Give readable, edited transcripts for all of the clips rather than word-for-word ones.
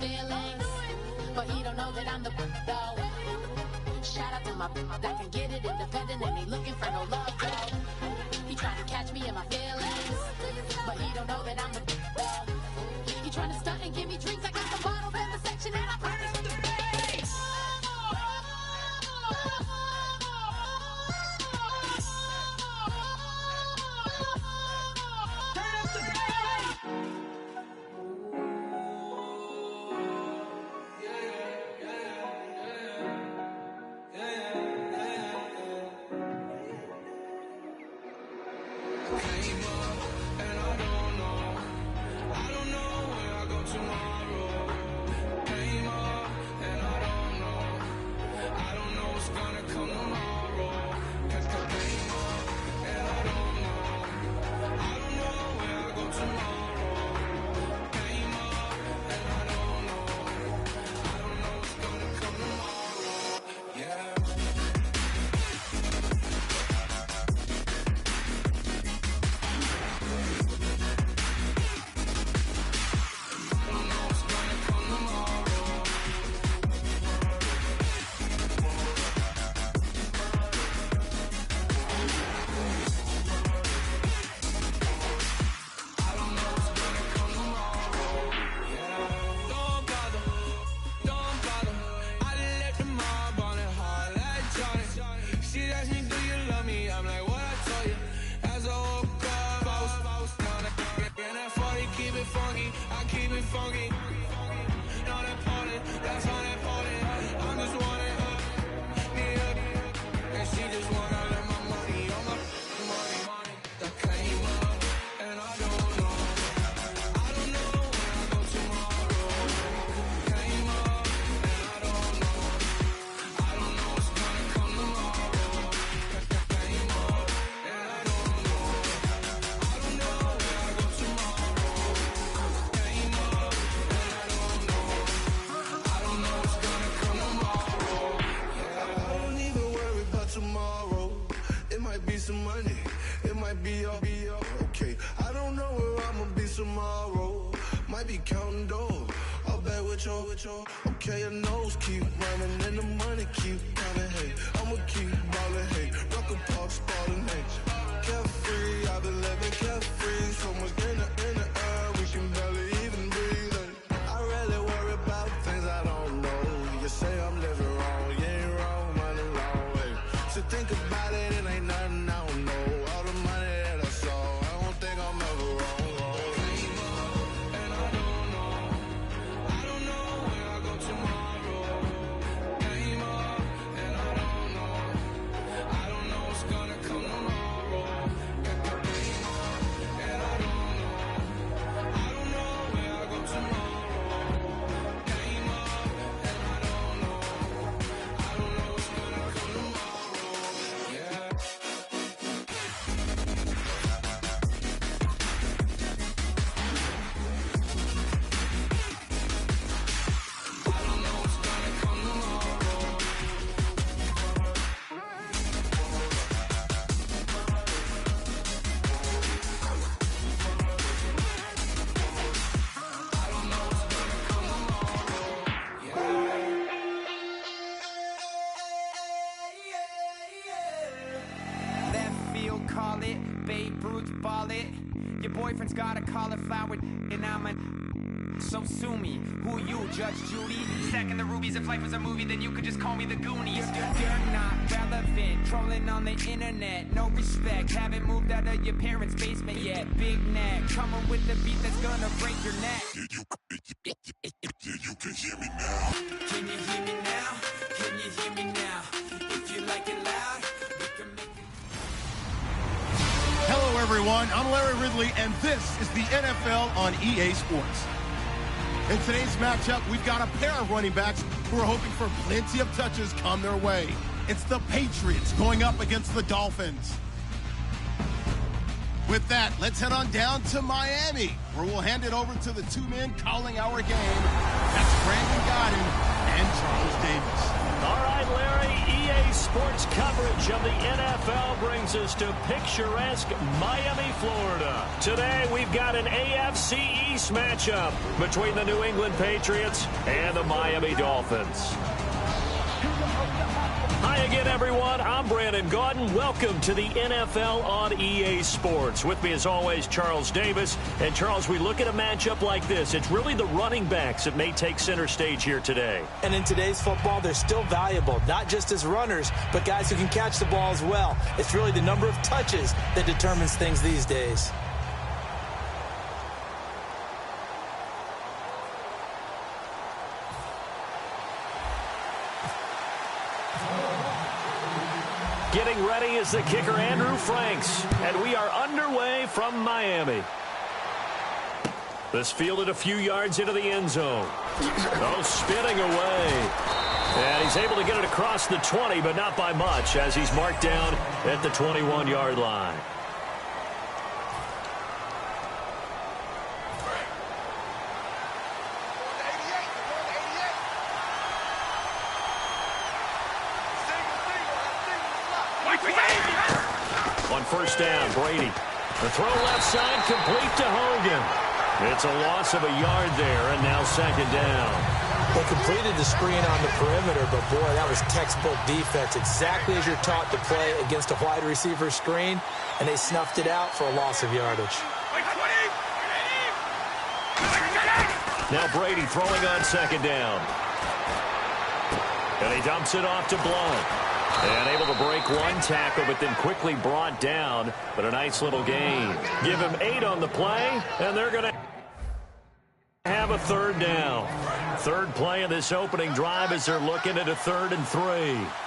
feelings, but he don't know that I'm the though. Shout out to my that can get it independent and ain't looking for no love though. He trying to catch me in my feelings, but he don't know that I'm the though. He trying to stunt and give me drinks. I got the bottles in the section and I promise the face. Okay, your nose keep running and the money keep coming. Hey, I'ma keep ballin'. Hey, rock a park, spallin'. Hey, carefree, I've been living carefree. So much in the air, we can barely even breathe. Hey, I rarely worry about things I don't know. You say I'm living wrong, you ain't wrong, money long. Hey, so think about it, it ain't nothing I don't know. All the money that I saw, I don't think I'm ever wrong. Call it, Babe Ruth ball it. Your boyfriend's got a cauliflower and I'm a so sue me. Who you, Judge Judy? Stacking the rubies. If life was a movie, then you could just call me the Goonies. You're not relevant, trolling on the internet. No respect, haven't moved out of your parents' basement yet. Big neck, coming with the beat that's gonna break your neck. You can hear me now. Can you hear me now? Can you hear me now? If you like it loud, we can make it. Hello, everyone. I'm Larry Ridley, and this is the NFL on EA Sports. In today's matchup, we've got a pair of running backs who are hoping for plenty of touches come their way. It's the Patriots going up against the Dolphins. With that, let's head on down to Miami, where we'll hand it over to the two men calling our game. That's Brandon Godden and Charles Davis. All right, Larry, EA Sports coverage of the NFL brings us to picturesque Miami, Florida. Today, we've got an AFC East matchup between the New England Patriots and the Miami Dolphins. Hi again, everyone. I'm Brandon Gaudin. Welcome to the NFL on EA Sports. With me, as always, Charles Davis. And, Charles, we look at a matchup like this. It's really the running backs that may take center stage here today. And in today's football, they're still valuable, not just as runners, but guys who can catch the ball as well. It's really the number of touches that determines things these days. Getting ready is the kicker, Andrew Franks. And we are underway from Miami. This fielded a few yards into the end zone. Oh, spinning away. And he's able to get it across the 20, but not by much, as he's marked down at the 21-yard line. On first down, Brady. The throw left side, complete to Hogan. It's a loss of a yard there, and now second down. They completed the screen on the perimeter, but boy, that was textbook defense, exactly as you're taught to play against a wide receiver screen, and they snuffed it out for a loss of yardage. Now Brady throwing on second down. And he dumps it off to Blount. And able to break one tackle, but then quickly brought down. But a nice little gain. Give him 8 on the play, and they're going to have a third down. Third play of this opening drive as they're looking at a 3rd and 3.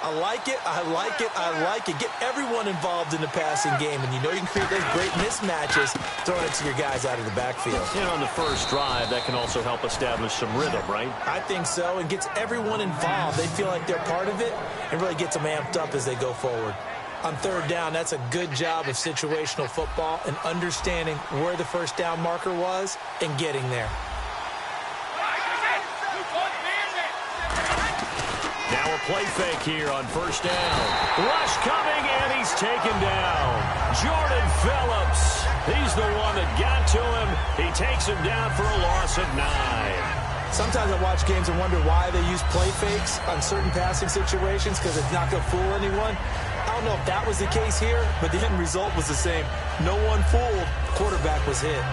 I like it, I like it, I like it. Get everyone involved in the passing game, and you know you can create those great mismatches throwing it to your guys out of the backfield. And on the first drive, that can also help establish some rhythm, right? I think so, and gets everyone involved. They feel like they're part of it, and really gets them amped up as they go forward. On third down, that's a good job of situational football and understanding where the first down marker was and getting there. Now a play fake here on first down. Rush coming, and he's taken down. Jordan Phillips. He's the one that got to him. He takes him down for a loss of 9. Sometimes I watch games and wonder why they use play fakes on certain passing situations, because it's not going to fool anyone. I don't know if that was the case here, but the end result was the same. No one fooled. Quarterback was hit.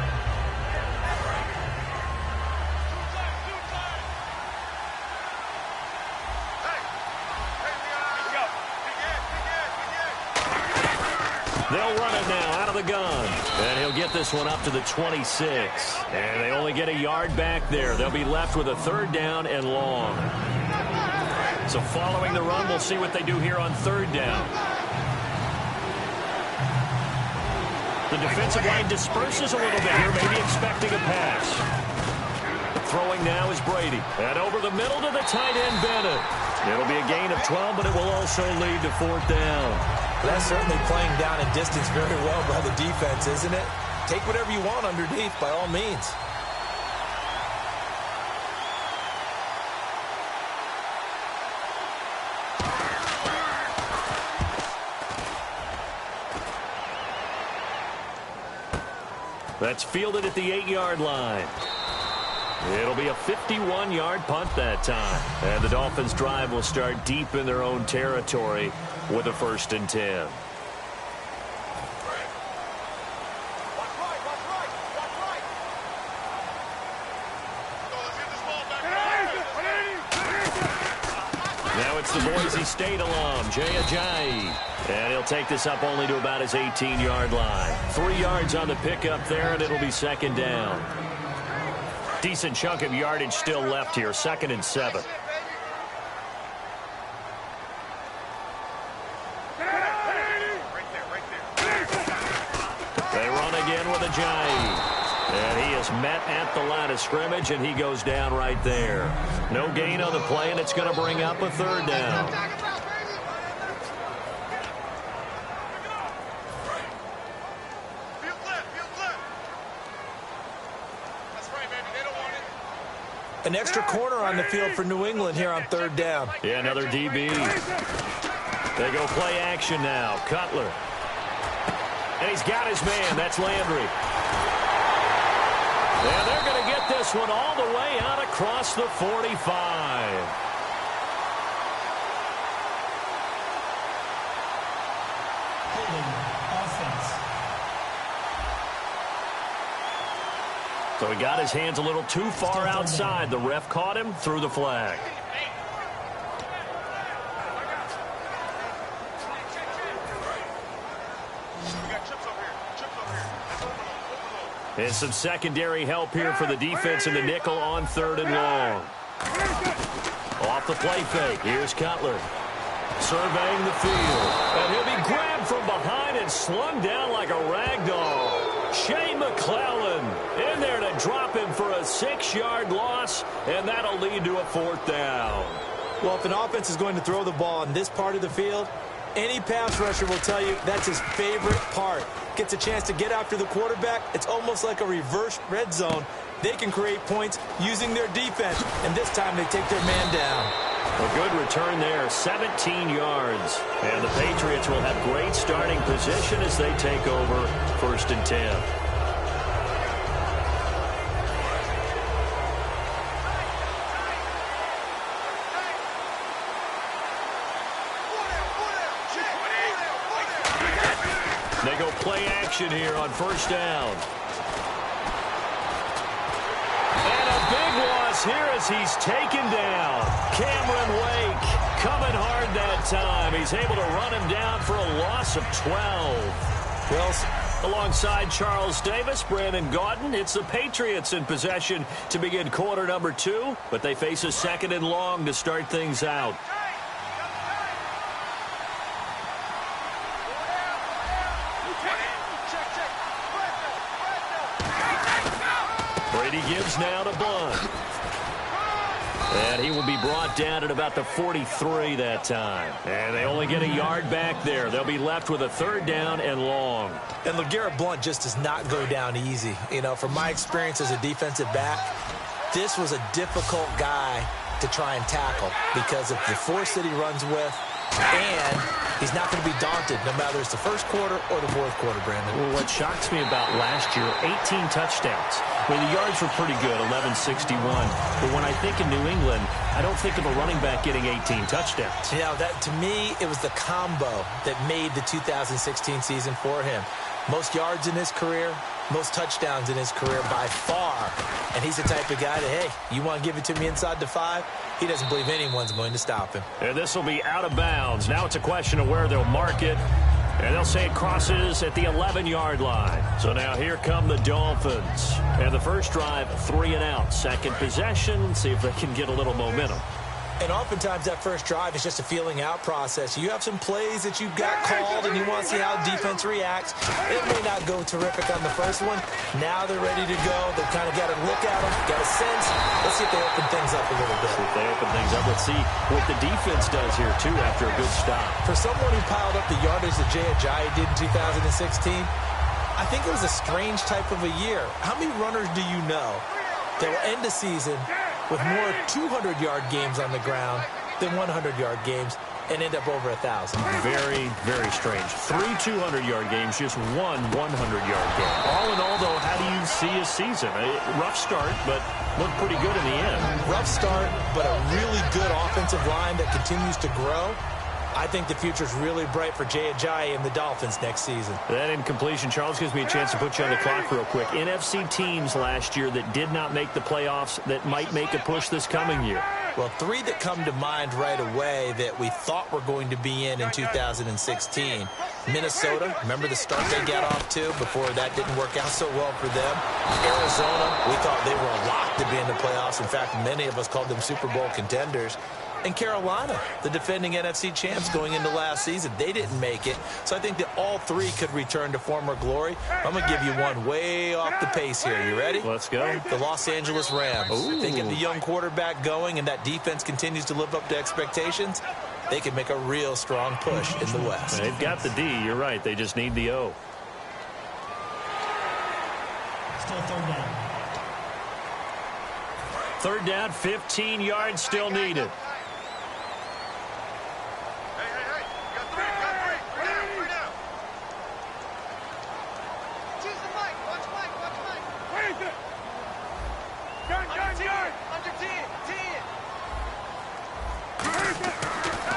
They'll run it now out of the gun. And he'll get this one up to the 26. And they only get a yard back there. They'll be left with a third down and long. So following the run, we'll see what they do here on third down. The defensive line disperses a little bit here, maybe expecting a pass. Throwing now is Brady. And over the middle to the tight end, Bennett. It'll be a gain of 12, but it will also lead to fourth down. That's certainly playing down a distance very well by the defense, isn't it? Take whatever you want underneath, by all means. That's fielded at the 8-yard line. It'll be a 51-yard punt that time. And the Dolphins' drive will start deep in their own territory with a 1st and 10. Now it's the Boise State alum, Jay Ajayi. And he'll take this up only to about his 18-yard line. 3 yards on the pickup there, and it'll be second down. Decent chunk of yardage still left here, 2nd and 7. They run again with Ajayi. And he is met at the line of scrimmage, and he goes down right there. No gain on the play, and it's going to bring up a third down. An extra corner on the field for New England here on third down. Yeah, another DB. They go play action now. Cutler. And he's got his man. That's Landry. And they're going to get this one all the way out across the 45. So he got his hands a little too far outside. The ref caught him, threw the flag. And some secondary help here for the defense in the nickel on 3rd and long. Off the play fake. Here's Cutler. Surveying the field. And he'll be grabbed from behind and slung down like a rag doll. Shane McClellan in there to drop him for a 6-yard loss, and that'll lead to a 4th down. Well, if an offense is going to throw the ball in this part of the field, any pass rusher will tell you that's his favorite part. Gets a chance to get after the quarterback. It's almost like a reverse red zone. They can create points using their defense, and this time they take their man down. A good return there, 17 yards. And the Patriots will have great starting position as they take over 1st and 10. They go play action here on 1st down. And a big loss here as he's taken down. Cameron Wake coming hard that time. He's able to run him down for a loss of 12. Well, alongside Charles Davis, Brandon Gaudin, it's the Patriots in possession to begin quarter number 2, but they face a 2nd and long to start things out. Brady gives now to Blunt. And he will be brought down at about the 43 that time. And they only get a yard back there. They'll be left with a 3rd down and long. And LeGarrette Blunt just does not go down easy. You know, from my experience as a defensive back, this was a difficult guy to try and tackle because of the force that he runs with, and he's not going to be daunted no matter it's the 1st quarter or the 4th quarter, Brandon. Well, what shocks me about last year, 18 touchdowns. I mean, the yards were pretty good, 1161. But when I think of New England, I don't think of a running back getting 18 touchdowns. Yeah, that to me, it was the combo that made the 2016 season for him. Most yards in his career, most touchdowns in his career by far. And he's the type of guy that, hey, you want to give it to me inside the 5? He doesn't believe anyone's going to stop him. And this will be out of bounds. Now it's a question of where they'll mark it. And they'll say it crosses at the 11-yard line. So now here come the Dolphins. And the first drive, 3 and out. 2nd possession, see if they can get a little momentum. And oftentimes that first drive is just a feeling out process. You have some plays that you've got called and you want to see how defense reacts. It may not go terrific on the first one. Now they're ready to go. They've kind of got a look at them, got a sense. Let's see if they open things up a little bit. See if they open things up. Let's see what the defense does here, too, after a good stop. For someone who piled up the yardage that Jay Ajayi did in 2016, I think it was a strange type of a year. How many runners do you know that will end the season with more 200-yard games on the ground than 100-yard games and end up over 1,000? Very, very strange. 3 200-yard games, just 1 100-yard game. All in all, though, how do you see a season? A rough start, but looked pretty good in the end. Rough start, but a really good offensive line that continues to grow. I think the future's really bright for Jay Ajayi and the Dolphins next season. That incompletion, Charles, gives me a chance to put you on the clock real quick. NFC teams last year that did not make the playoffs that might make a push this coming year. Well, 3 that come to mind right away that we thought were going to be in 2016. Minnesota, remember the start they got off to before that didn't work out so well for them. Arizona, we thought they were locked to be in the playoffs. In fact, many of us called them Super Bowl contenders. And Carolina, the defending NFC champs going into last season, they didn't make it. So I think that all 3 could return to former glory. I'm going to give you one way off the pace here. You ready? Let's go. The Los Angeles Rams. Ooh. They get the young quarterback going and that defense continues to live up to expectations. They can make a real strong push in the West. They've got the D. You're right. They just need the O. Still 3rd down. 3rd down, 15 yards still needed.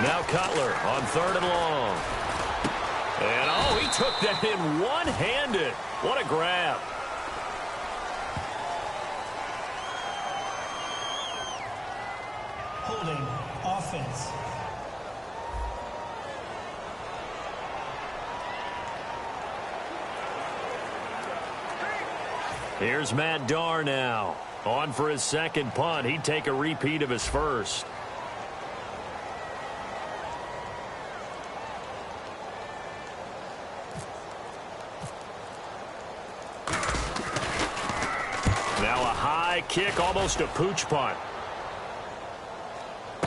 Now Cutler on 3rd and long. And, oh, he took that in one-handed. What a grab. Holding offense. Here's Matt Darr now. On for his second punt. He'd take a repeat of his first. Now a high kick, almost a pooch punt.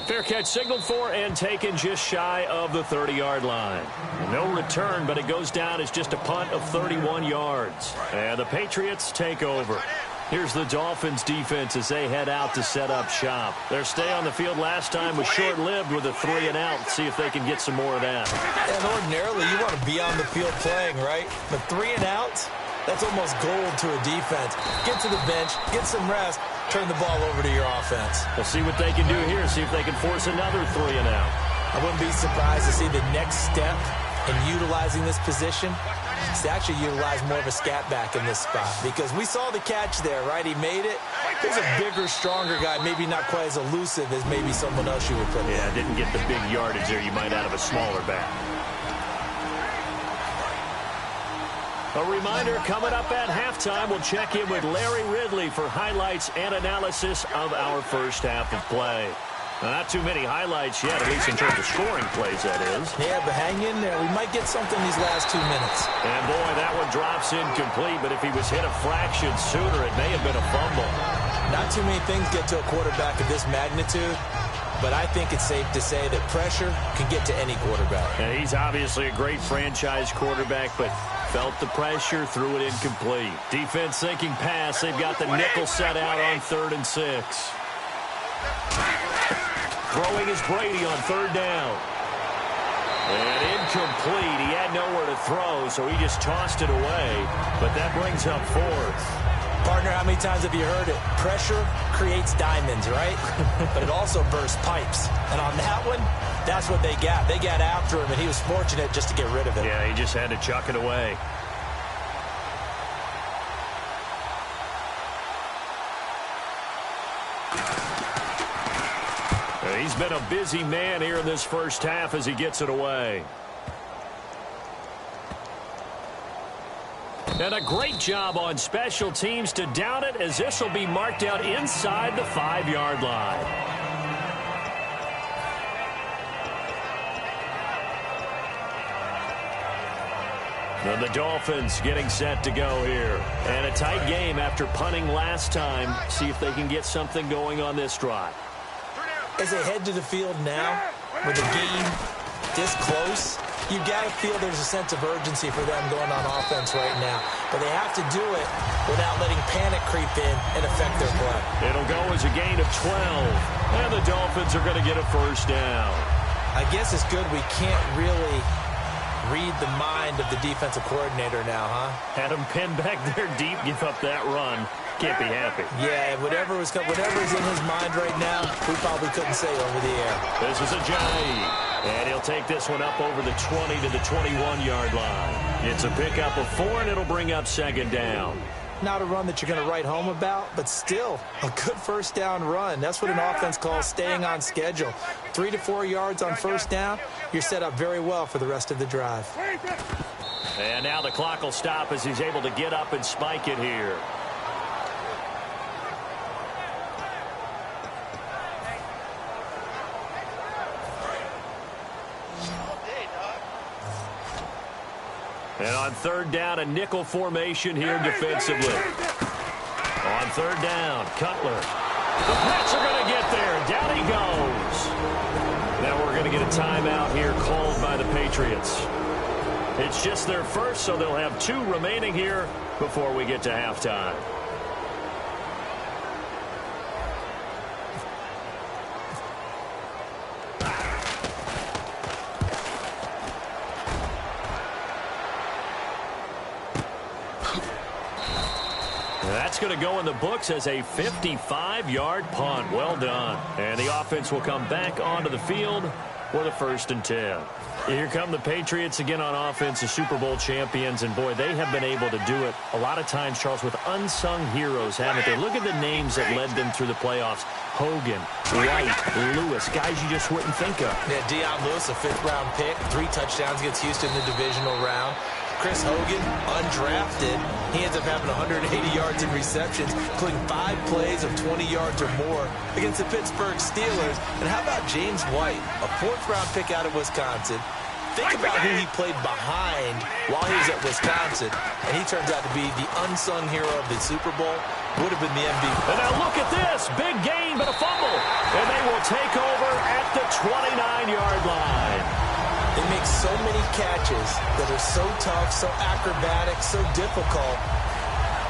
Fair catch signaled for and taken just shy of the 30-yard line. No return, but it goes down as just a punt of 31 yards. And the Patriots take over. Here's the Dolphins defense as they head out to set up shop. Their stay on the field last time was short-lived with a 3-and-out. See if they can get some more of that. And ordinarily, you want to be on the field playing, right? But 3-and-outs, that's almost gold to a defense. Get to the bench, get some rest, turn the ball over to your offense. We'll see what they can do here, see if they can force another 3-and-out. I wouldn't be surprised to see the next step in utilizing this position is to actually utilize more of a scat back in this spot, because we saw the catch there, right? He made it. There's a bigger, stronger guy, maybe not quite as elusive as maybe someone else you would put in. Yeah, didn't get the big yardage there you might out of a smaller back. A reminder, coming up at halftime, we'll check in with Larry Ridley for highlights and analysis of our first half of play. Now, not too many highlights yet, at least in terms of scoring plays, that is. Yeah, but hang in there. We might get something these last 2 minutes. And, boy, that one drops incomplete, but if he was hit a fraction sooner, it may have been a fumble. Not too many things get to a quarterback of this magnitude, but I think it's safe to say that pressure can get to any quarterback. And he's obviously a great franchise quarterback, but felt the pressure, threw it incomplete. Defense thinking pass. They've got the nickel set out on 3rd and 6. Throwing is Brady on 3rd down. And incomplete. He had nowhere to throw, so he just tossed it away. But that brings up 4th. Partner, how many times have you heard it? Pressure creates diamonds, right? But it also bursts pipes. And on that one, that's what they got. They got after him, and he was fortunate just to get rid of it. Yeah, he just had to chuck it away. He's been a busy man here in this first half as he gets it away. And a great job on special teams to down it, as this will be marked out inside the 5-yard line. And the Dolphins getting set to go here. And a tight game after punting last time. See if they can get something going on this drive. As they head to the field now, with the game this close, you've got to feel there's a sense of urgency for them going on offense right now. But they have to do it without letting panic creep in and affect their play. It'll go as a gain of 12. And the Dolphins are going to get a first down. I guess it's good we can't really read the mind of the defensive coordinator now, huh? Had him pinned back there deep, give up that run. Can't be happy. Yeah, whatever's in his mind right now, we probably couldn't say over the air. This is a Ajayi. And he'll take this one up over the 20 to the 21-yard line. It's a pickup of 4, and it'll bring up 2nd down. Not a run that you're going to write home about, but still a good first down run. That's what an offense calls staying on schedule. 3 to 4 yards on first down, you're set up very well for the rest of the drive. And now the clock will stop as he's able to get up and spike it here. And on 3rd down, a nickel formation here defensively. On 3rd down, Cutler. The Pats are going to get there, and down he goes. Now we're going to get a timeout here called by the Patriots. It's just their first, so they'll have 2 remaining here before we get to halftime. That's going to go in the books as a 55-yard punt. Well done. And the offense will come back onto the field with a 1st and 10. Here come the Patriots again on offense, the Super Bowl champions, and boy, they have been able to do it a lot of times, Charles, with unsung heroes, haven't they? Look at the names that led them through the playoffs. Hogan, White, Lewis, guys you just wouldn't think of. Yeah, Deion Lewis, a 5th-round pick, 3 touchdowns against Houston in the divisional round. Chris Hogan, undrafted. He ends up having 180 yards in receptions, including 5 plays of 20 yards or more against the Pittsburgh Steelers. And how about James White, a 4th-round pick out of Wisconsin? Think about who he played behind while he was at Wisconsin, and he turns out to be the unsung hero of the Super Bowl. Would have been the MVP. And now look at this. Big gain, but a fumble. And they will take over at the 29-yard line. They make so many catches that are so tough, so acrobatic, so difficult,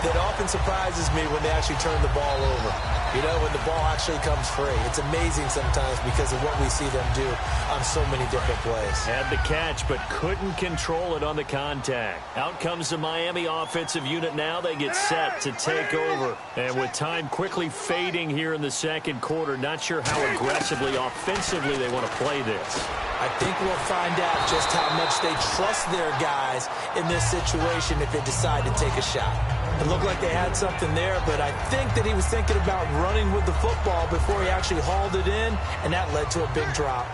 that often surprises me when they actually turn the ball over. You know, when the ball actually comes free. It's amazing sometimes because of what we see them do on so many different plays. Had the catch, but couldn't control it on the contact. Out comes the Miami offensive unit now. They get set to take over. And with time quickly fading here in the 2nd quarter, not sure how aggressively, offensively they want to play this. I think we'll find out just how much they trust their guys in this situation if they decide to take a shot. It looked like they had something there, but I think that he was thinking about running with the football before he actually hauled it in, and that led to a big drop.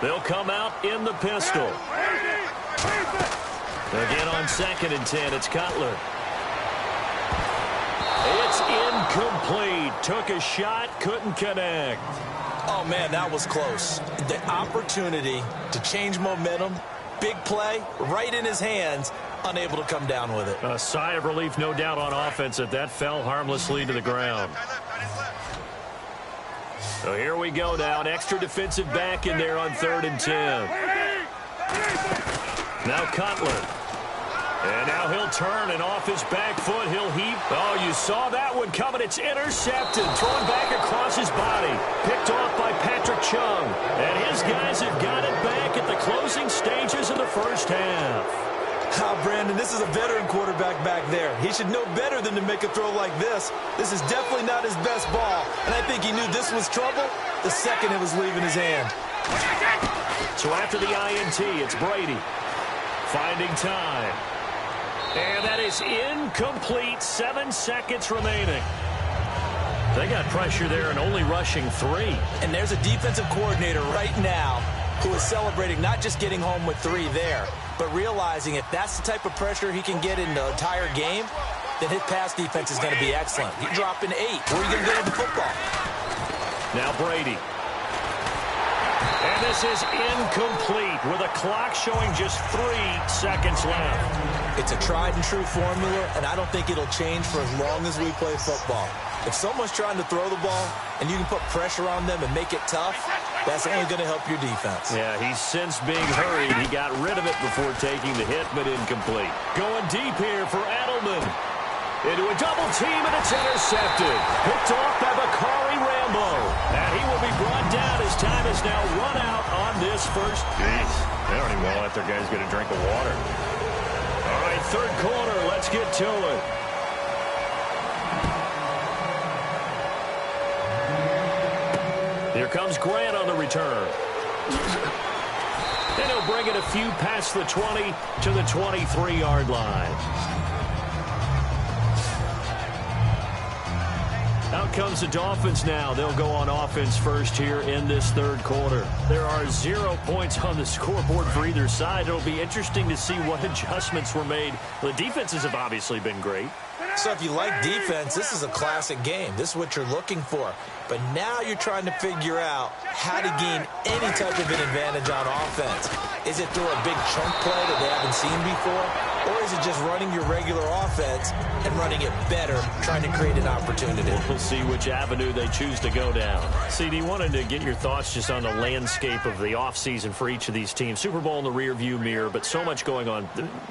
They'll come out in the pistol. Again on 2nd and 10, it's Cutler. It's incomplete. Took a shot, couldn't connect. Oh, man, that was close. The opportunity to change momentum, big play, right in his hands, unable to come down with it. A sigh of relief, no doubt, on offense that fell harmlessly to the ground. So here we go now. An extra defensive back in there on 3rd and 10. Now Cutler. And now he'll turn, and off his back foot, he'll heap. Oh, you saw that one coming. It's intercepted. Thrown back across his body. Picked off by Patrick Chung. And his guys have got it back at the closing stages of the 1st half. Brandon, this is a veteran quarterback back there. He should know better than to make a throw like this. This is definitely not his best ball, and I think he knew this was trouble the second it was leaving his hand. So after the INT, it's Brady finding time. And that is incomplete. 7 seconds remaining. They got pressure there and only rushing 3. And there's a defensive coordinator right now who is celebrating not just getting home with 3 there, but realizing if that's the type of pressure he can get in the entire game, then his pass defense is going to be excellent. He's dropping 8. Where are you going to go with the football? Now Brady. And this is incomplete with a clock showing just 3 seconds left. It's a tried-and-true formula, and I don't think it'll change for as long as we play football. If someone's trying to throw the ball and you can put pressure on them and make it tough, that's only going to help your defense. Yeah, he's since being hurried. He got rid of it before taking the hit, but incomplete. Going deep here for Edelman. Into a double team, and it's intercepted. Picked off by Bakari Rambo. And he will be brought down. His time is now run out on this first. Jeez, they don't even want to let their guys get a drink of water. All right, 3rd quarter. Let's get to it. Here comes Grant on the return. And he'll bring it a few past the 20 to the 23-yard line. Out comes the Dolphins now. They'll go on offense first here in this 3rd quarter. There are 0 points on the scoreboard for either side. It'll be interesting to see what adjustments were made. The defenses have obviously been great. So if you like defense, this is a classic game. This is what you're looking for. But now you're trying to figure out how to gain any type of an advantage on offense. Is it through a big chunk play that they haven't seen before? Or is it just running your regular offense and running it better, trying to create an opportunity? We'll see which avenue they choose to go down. CD, wanted to get your thoughts just on the landscape of the offseason for each of these teams. Super Bowl in the rearview mirror, but so much going on.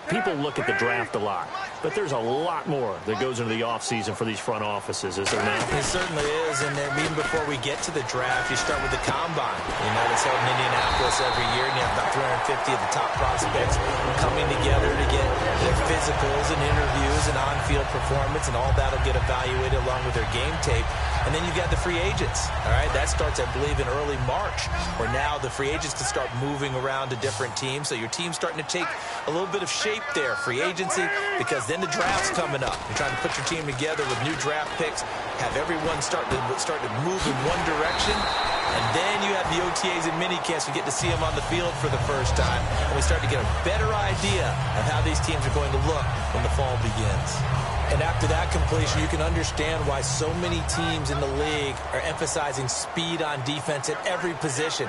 People look at the draft a lot, but there's a lot more that goes into the offseason for these front offices, is there not? It certainly is, and then even before we get to the draft, you start with the combine. You know, it's held in Indianapolis every year, and you have about 350 of the top prospects coming together to get their physicals and interviews and on-field performance, and all that will get evaluated along with their game tape. And then you got the free agents, all right? That starts, I believe, in early March, where now the free agents can start moving around to different teams. So your team's starting to take a little bit of shape there, free agency, because then the draft's coming up. You're trying to put your team together with new draft picks, have everyone start to move in one direction. And then you have the OTAs and minicamps. We get to see them on the field for the first time. And we start to get a better idea of how these teams are going to look when the fall begins. And after that completion, you can understand why so many teams in the league are emphasizing speed on defense at every position.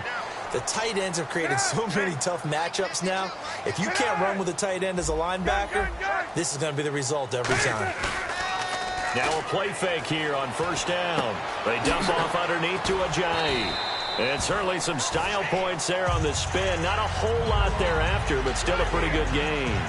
The tight ends have created so many tough matchups now. If you can't run with a tight end as a linebacker, this is going to be the result every time. Now a play fake here on first down. They dump off underneath to Ajayi. And certainly some style points there on the spin. Not a whole lot thereafter, but still a pretty good game.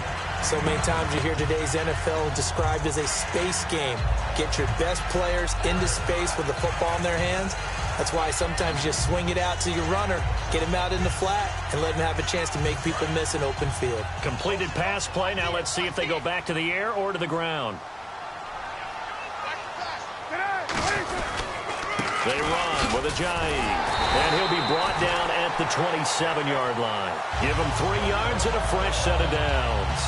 So many times you hear today's NFL described as a space game. Get your best players into space with the football in their hands. That's why sometimes you swing it out to your runner, get him out in the flat, and let him have a chance to make people miss an open field. Completed pass play. Now let's see if they go back to the air or to the ground. They run with Ajayi, and he'll be brought down at the 27-yard line. Give him 3 yards and a fresh set of downs.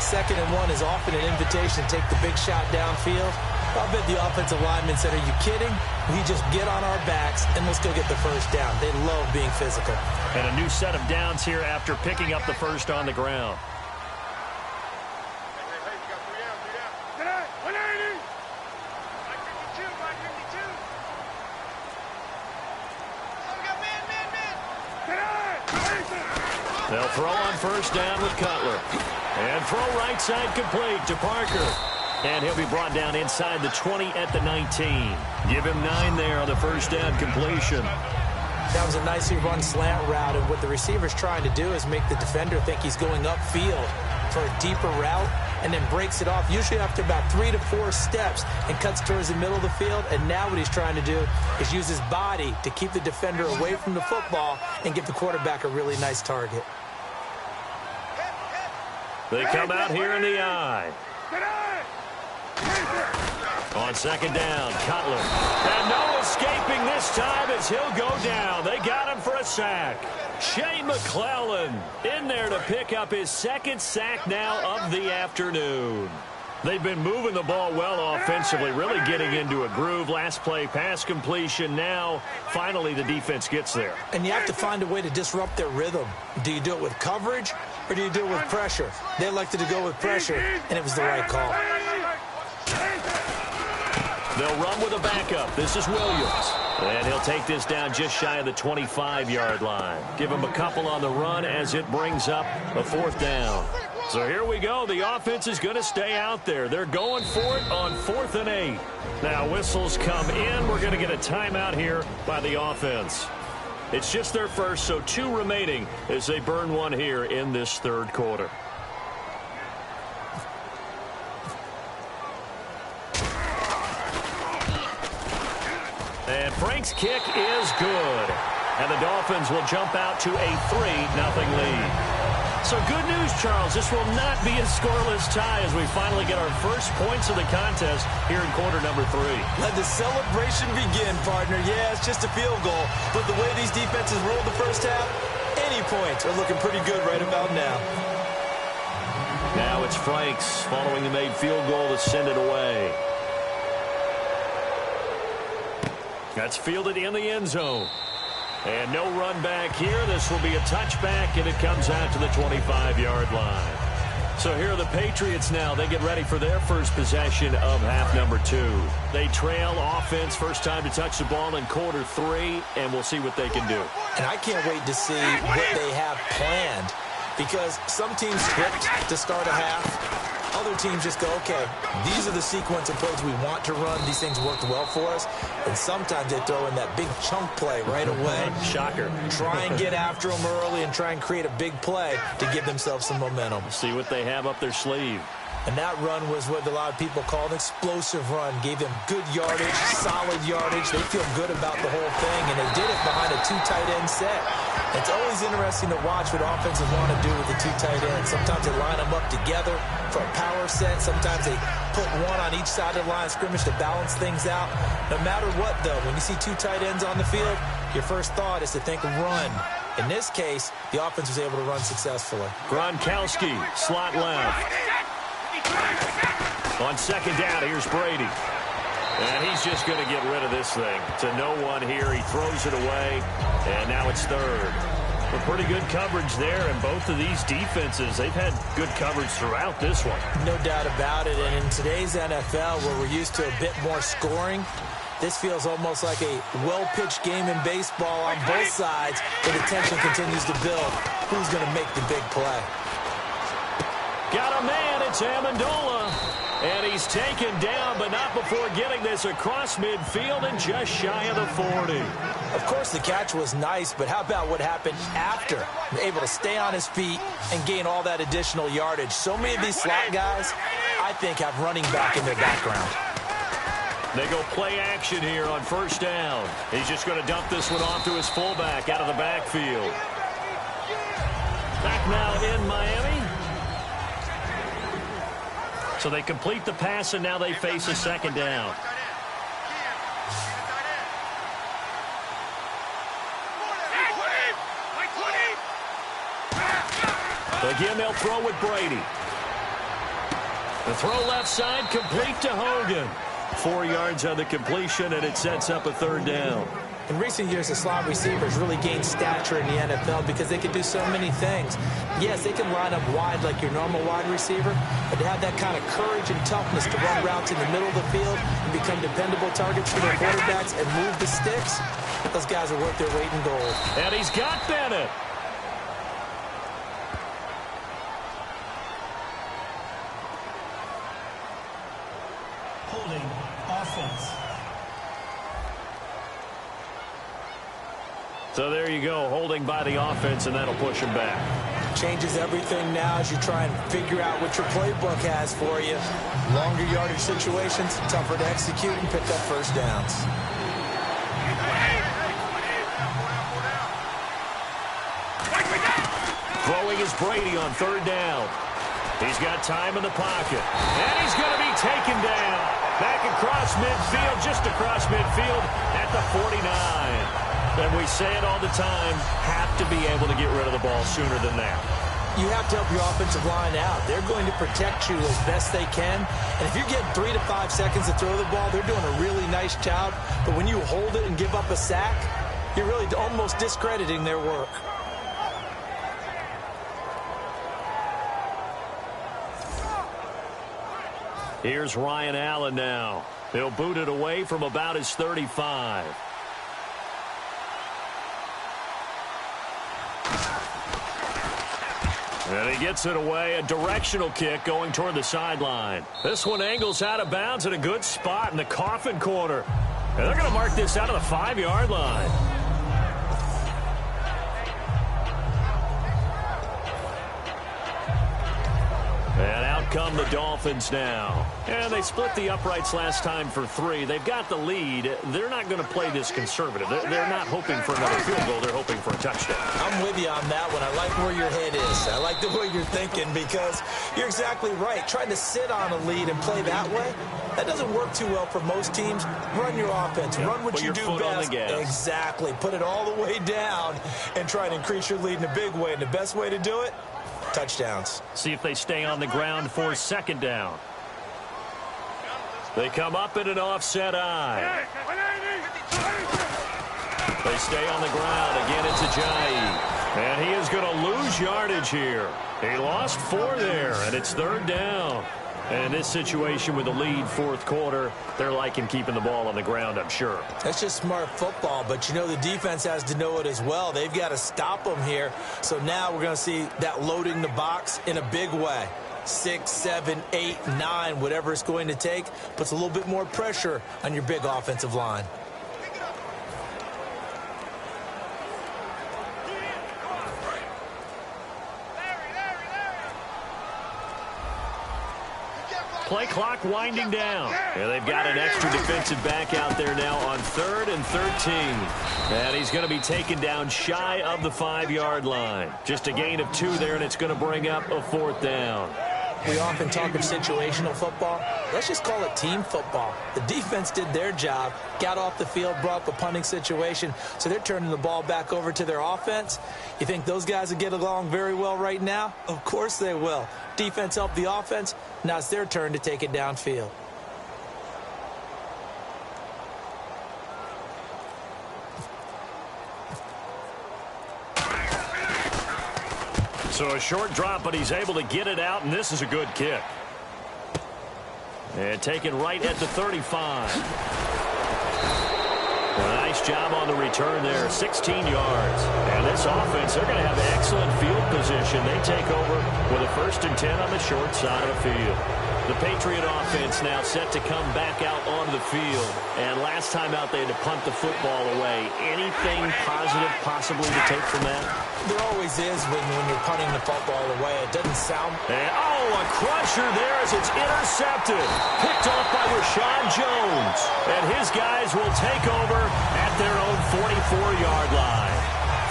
2nd and 1 is often an invitation to take the big shot downfield. I'll bet the offensive lineman said, "Are you kidding? We just get on our backs and let's go get the first down." They love being physical. And a new set of downs here after picking up the first on the ground. They'll throw on first down with Cutler. And throw right side complete to Parker. And he'll be brought down inside the 20 at the 19. Give him 9 there on the first down completion. That was a nicely run slant route, and what the receiver's trying to do is make the defender think he's going upfield for a deeper route, and then breaks it off, usually after about 3 to 4 steps, and cuts towards the middle of the field. And now what he's trying to do is use his body to keep the defender away from the football and give the quarterback a really nice target. They come out here in the eye. On second down, Cutler. And no escaping this time as he'll go down. They got him for a sack. Shea McClellan in there to pick up his 2nd sack now of the afternoon. They've been moving the ball well offensively, really getting into a groove. Last play, pass completion. Now, finally, the defense gets there. And you have to find a way to disrupt their rhythm. Do you do it with coverage, or do you do it with pressure? They elected to go with pressure, and it was the right call. They'll run with a backup. This is Williams. And he'll take this down just shy of the 25-yard line. Give him a couple on the run as it brings up a 4th down. So here we go. The offense is going to stay out there. They're going for it on 4th and 8. Now whistles come in. We're going to get a timeout here by the offense. It's just their first, so 2 remaining as they burn one here in this 3rd quarter. And Frank's kick is good. And the Dolphins will jump out to a 3-0 lead. So good news, Charles. This will not be a scoreless tie as we finally get our first points of the contest here in quarter number 3. Let the celebration begin, partner. Yeah, it's just a field goal. But the way these defenses rolled the first half, any points are looking pretty good right about now. Now it's Franks following the made field goal to send it away. That's fielded in the end zone. And no run back here. This will be a touchback, and it comes out to the 25-yard line. So here are the Patriots now. They get ready for their first possession of half number 2. They trail offense, first time to touch the ball in quarter 3, and we'll see what they can do. And I can't wait to see what they have planned, because some teams script to start a half. Other teams just go, okay, these are the sequence of plays we want to run. These things worked well for us. And sometimes they throw in that big chunk play right away. Shocker. Try and get after them early and try and create a big play to give themselves some momentum. See what they have up their sleeve. And that run was what a lot of people call an explosive run. Gave them good yardage, solid yardage. They feel good about the whole thing, and they did it behind a 2 tight end set. It's always interesting to watch what offenses want to do with the 2 tight ends. Sometimes they line them up together for a power set. Sometimes they put one on each side of the line of scrimmage to balance things out. No matter what, though, when you see 2 tight ends on the field, your first thought is to think run. In this case, the offense was able to run successfully. Gronkowski, slot left. On second down, here's Brady. And he's just going to get rid of this thing. To no one here. He throws it away, and now it's third. But pretty good coverage there, and both of these defenses, they've had good coverage throughout this one. No doubt about it, and in today's NFL, where we're used to a bit more scoring, this feels almost like a well-pitched game in baseball on both sides, where the tension continues to build. Who's going to make the big play? Got a man, it's Amendola. And he's taken down, but not before getting this across midfield and just shy of the 40. Of course, the catch was nice, but how about what happened after? Able to stay on his feet and gain all that additional yardage. So many of these slot guys, I think, have running back in their background. They go play action here on first down. He's just going to dump this one off to his fullback out of the backfield. Back now in Miami. So they complete the pass, and now they face a second down. Again, they'll throw with Brady. The throw left side, complete to Hogan. 4 yards on the completion, and it sets up a third down. In recent years, the slot receivers really gained stature in the NFL because they can do so many things. Yes, they can line up wide like your normal wide receiver, but to have that kind of courage and toughness to run routes in the middle of the field and become dependable targets for their quarterbacks and move the sticks, those guys are worth their weight in gold. And he's got Bennett. Holding offense. So there you go, holding by the offense, and that'll push him back. Changes everything now as you try and figure out what your playbook has for you. Longer yardage situations, tougher to execute and pick up first downs. Throwing is Brady on third down. He's got time in the pocket. And he's going to be taken down. Back across midfield, just across midfield at the 49. And we say it all the time, have to be able to get rid of the ball sooner than that. You have to help your offensive line out. They're going to protect you as best they can. And if you get 3 to 5 seconds to throw the ball, they're doing a really nice job. But when you hold it and give up a sack, you're really almost discrediting their work. Here's Ryan Allen now. He'll boot it away from about his 35. And he gets it away, a directional kick going toward the sideline. This one angles out of bounds at a good spot in the coffin corner. And they're going to mark this out of the 5-yard line. And out come the Dolphins now. And they split the uprights last time for 3. They've got the lead. They're not going to play this conservative. They're not hoping for another field goal. They're hoping for a touchdown. I'm with you on that one. I like where your head is. I like the way you're thinking because you're exactly right. Trying to sit on a lead and play that way, that doesn't work too well for most teams. Run your offense. Run what you do best. Exactly. Put it all the way down and try and increase your lead in a big way. And the best way to do it, touchdowns. See if they stay on the ground for second down. They come up in an offset eye. They stay on the ground. Again, it's Ajayi. And he is going to lose yardage here. He lost 4 there, and it's third down. And in this situation with the lead fourth quarter, they're liking keeping the ball on the ground, I'm sure. That's just smart football, but you know the defense has to know it as well. They've got to stop them here. So now we're going to see that loading the box in a big way. 6, 7, 8, 9, whatever it's going to take, puts a little bit more pressure on your big offensive line. play clock winding down. And they've got an extra defensive back out there now on 3rd and 13. And he's going to be taken down shy of the 5-yard line. Just a gain of 2 there, and it's going to bring up a 4th down. We often talk of situational football. Let's just call it team football. The defense did their job, got off the field, brought up a punting situation, so they're turning the ball back over to their offense. You think those guys will get along very well right now? Of course they will. Defense helped the offense. Now it's their turn to take it downfield. So a short drop, but he's able to get it out, and this is a good kick. And taken right at the 35. Nice job on the return there, 16 yards. And this offense, they're going to have excellent field position. They take over with a 1st and 10 on the short side of the field. The Patriot offense now set to come back out onto the field. And last time out, they had to punt the football away. Anything positive possibly to take from that? There always is when you're punting the football away. It doesn't sound... And, a crusher there as it's intercepted. Picked off by Rashad Jones. And his guys will take over at their own 44-yard line.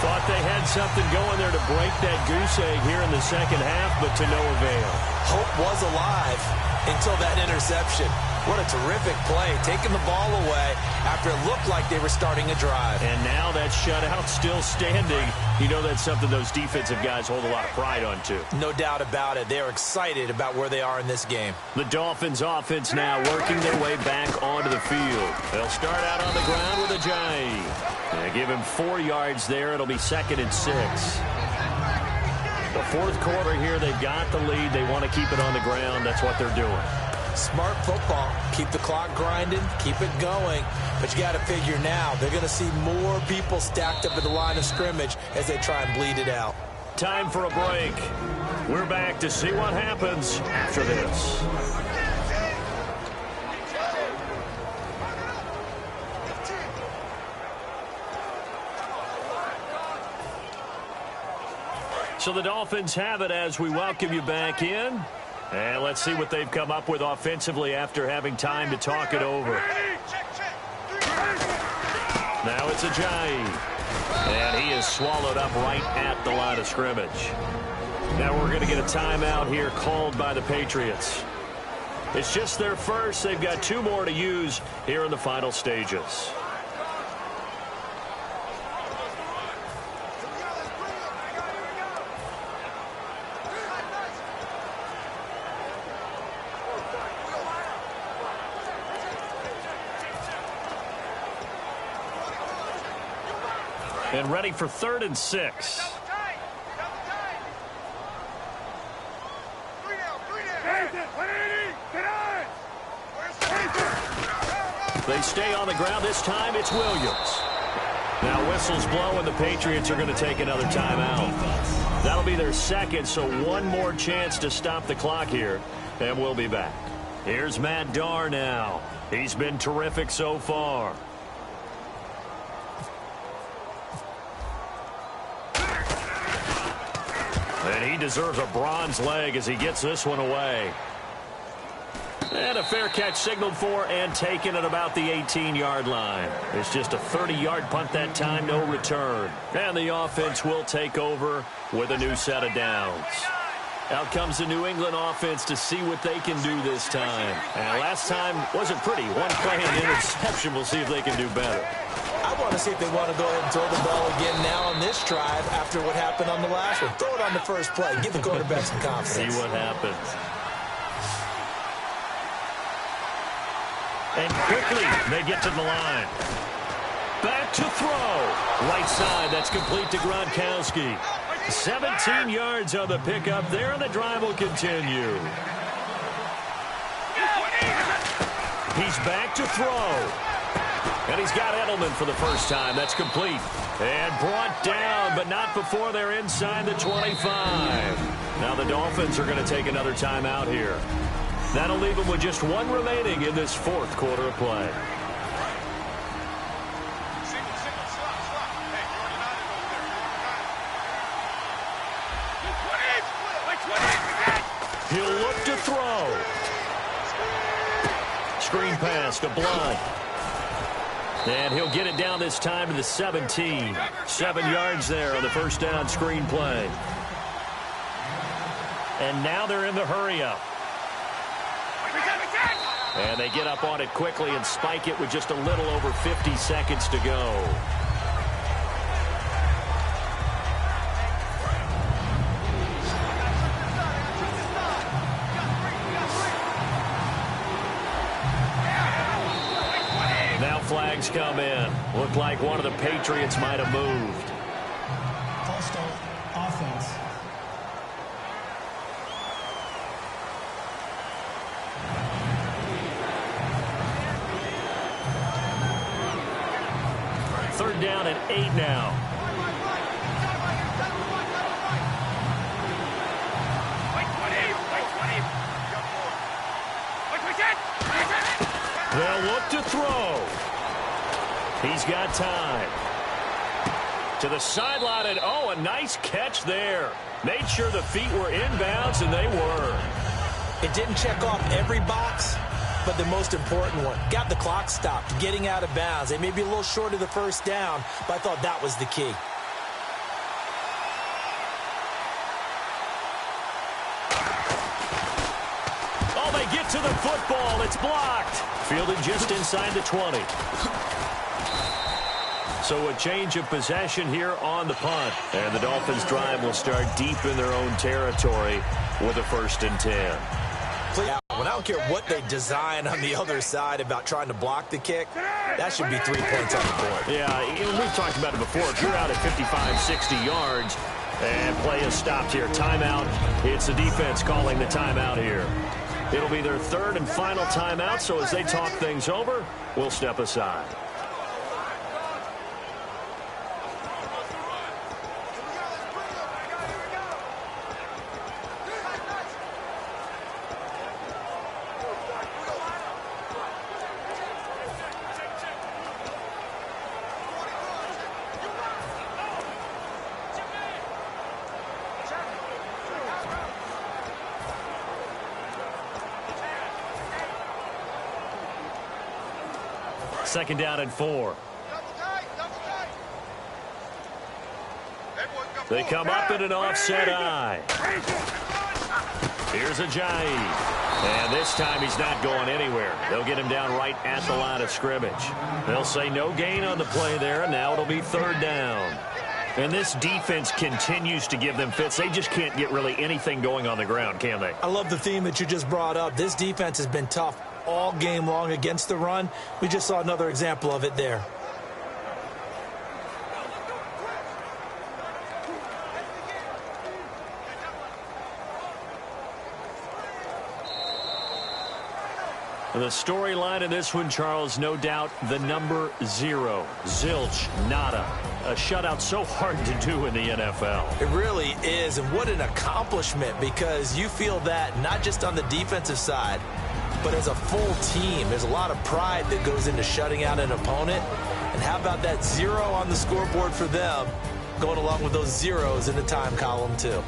Thought they had something going there to break that goose egg here in the second half, but to no avail. Hope was alive until that interception. What a terrific play, taking the ball away after it looked like they were starting a drive. And now that shutout still standing. You know that's something those defensive guys hold a lot of pride on, too. No doubt about it. They're excited about where they are in this game. The Dolphins offense now working their way back onto the field. They'll start out on the ground with a Ajayi. Give him 4 yards there. It'll be 2nd and 6. The 4th quarter here, they've got the lead. They want to keep it on the ground. That's what they're doing. Smart football. Keep the clock grinding. Keep it going. But you got to figure now, they're going to see more people stacked up at the line of scrimmage as they try and bleed it out. Time for a break. We're back to see what happens after this. So the Dolphins have it as we welcome you back in. And let's see what they've come up with offensively after having time to talk it over. Now it's Ajayi. And he is swallowed up right at the line of scrimmage. Now we're going to get a timeout here called by the Patriots. It's just their first. They've got 2 more to use here in the final stages. And ready for 3rd and 6. They stay on the ground. This time it's Williams. Now whistles blow and the Patriots are going to take another timeout. That'll be their 2nd, so 1 more chance to stop the clock here. And we'll be back. Here's Matt Darr now. He's been terrific so far. And he deserves a bronze leg as he gets this one away. And a fair catch signaled for and taken at about the 18-yard line. It's just a 30-yard punt that time, no return. And the offense will take over with a new set of downs. Out comes the New England offense to see what they can do this time. And last time wasn't pretty. 1 play and interception. We'll see if they can do better. I want to see if they want to go ahead and throw the ball again now on this drive after what happened on the last one. Throw it on the first play. Give the quarterback some confidence. See what happens. And quickly, they get to the line. Back to throw. Right side, that's complete to Gronkowski. 17 yards on the pickup there, and the drive will continue. He's back to throw. And he's got Edelman for the first time. That's complete. And brought down, but not before they're inside the 25. Now the Dolphins are going to take another timeout here. That'll leave them with just 1 remaining in this 4th quarter of play. He'll look to throw. screen pass to Blood. And he'll get it down this time to the 17. 7 yards there on the first down screen play. And now they're in the hurry-up. And they get up on it quickly and spike it with just a little over 50 seconds to go. Now flags come in. Looked like one of the Patriots might have moved. False start, offense. Third down and 8 now. They'll look to throw. He's got time. To the sideline, and oh, a nice catch there. Made sure the feet were inbounds, and they were. It didn't check off every box, but the most important one. Got the clock stopped, getting out of bounds. They may be a little short of the first down, but I thought that was the key. Oh, they get to the football. It's blocked. Fielded just inside the 20. So a change of possession here on the punt. And the Dolphins' drive will start deep in their own territory with a 1st and 10. Yeah, I don't care what they design on the other side about trying to block the kick, that should be 3 points on the board. Yeah, we've talked about it before. If you're out at 55, 60 yards and play is stopped here, timeout, it's the defense calling the timeout here. It'll be their 3rd and final timeout, so as they talk things over, we'll step aside. Second down and 4. They come up in an offset eye. Here's Ajayi. And this time he's not going anywhere. They'll get him down right at the line of scrimmage. They'll say no gain on the play there, and now it'll be 3rd down. And this defense continues to give them fits. They just can't get really anything going on the ground, can they? I love the theme that you just brought up. This defense has been tough all game long against the run. We just saw another example of it there. And the storyline in this one, Charles, no doubt the number 0. Zilch, nada. A shutout so hard to do in the NFL. It really is, and what an accomplishment, because you feel that not just on the defensive side, but as a full team. There's a lot of pride that goes into shutting out an opponent. And how about that 0 on the scoreboard for them, going along with those zeros in the time column too.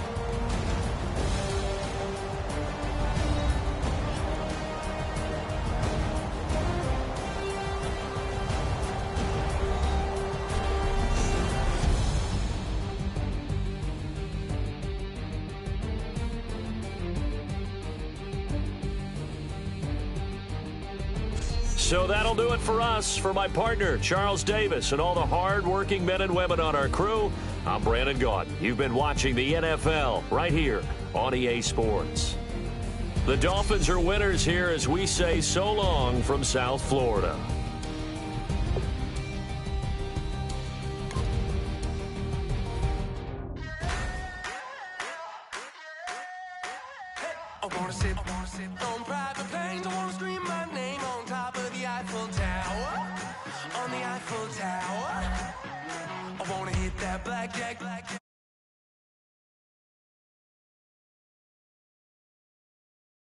So that'll do it for us. For my partner, Charles Davis, and all the hard-working men and women on our crew, I'm Brandon Gaudin. You've been watching the NFL right here on EA Sports. The Dolphins are winners here as we say so long from South Florida. I wanna sit on private planes. I wanna scream my name on top of the Eiffel Tower. On the Eiffel Tower. I wanna hit that blackjack.